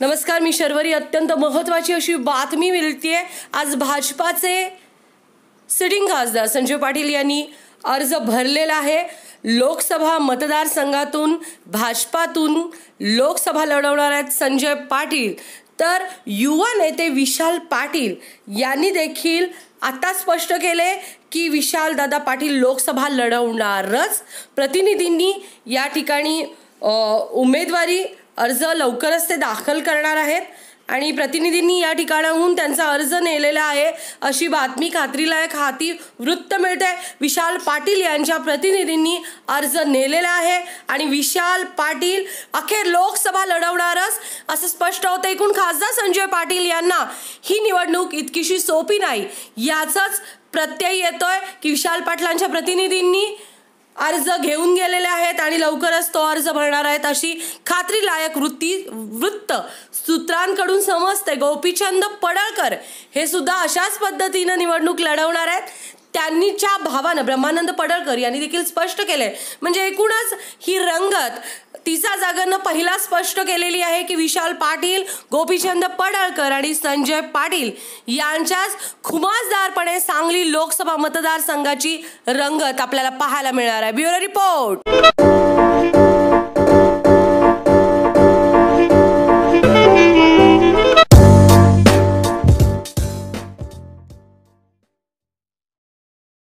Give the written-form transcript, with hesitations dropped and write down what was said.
नमस्कार, मी शर्वरी. अत्यंत महत्त्वाची अशी बातमी मिळतीये. आज भाजपाचे सिटिंग खासदार संजय पाटील यांनी अर्ज भरलेला आहे. लोकसभा मतदारसंघातून भाजपातून लोकसभा लढवणार आहेत संजय पाटील. तर युवा नेते विशाल पाटील यांनी देखील आता स्पष्ट केले की विशाल दादा पाटील लोकसभा लढवणारच. प्रतिनिधींनी या ठिकाणी उमेदवारी अर्ज लवकरच ते दाखल करणार आहेत आणि प्रतिनिधींनी या ठिकाणाहून त्यांचा अर्ज नेलेला आहे अशी बातमी खात्रीलायक हाती वृत्त मिळते. विशाल पाटील यांच्या प्रतिनिधींनी अर्ज नेलेला आहे आणि विशाल पाटील अखेर लोकसभा लढवणारच असं स्पष्ट होतं. एकूण खासदार संजय पाटील यांना ही निवडणूक इतकीशी सोपी नाही याचाच प्रत्यय येतोय की विशाल पाटलांच्या प्रतिनिधींनी अर्ज घेऊन गेलेले आहेत आणि लवकरच तो अर्ज भरणार आहेत अशी खात्रीलायक वृत्त सूत्रांकडून समजते. गोपीचंद पडळकर हे सुद्धा अशाच पद्धतीनं निवडणूक लढवणार आहेत. त्यांनीच्या भावानं ब्रह्मानंद पडळकर यांनी देखील स्पष्ट केले. म्हणजे एकूणच ही रंगत तिचा जागरनं पहिला स्पष्ट केलेली आहे की विशाल पाटील, गोपीचंद पडळकर आणि संजय पाटील यांच्याच खुमासदारपणे सांगली लोकसभा मतदारसंघाची रंगत आपल्याला पाहायला मिळणार आहे. Bureau report.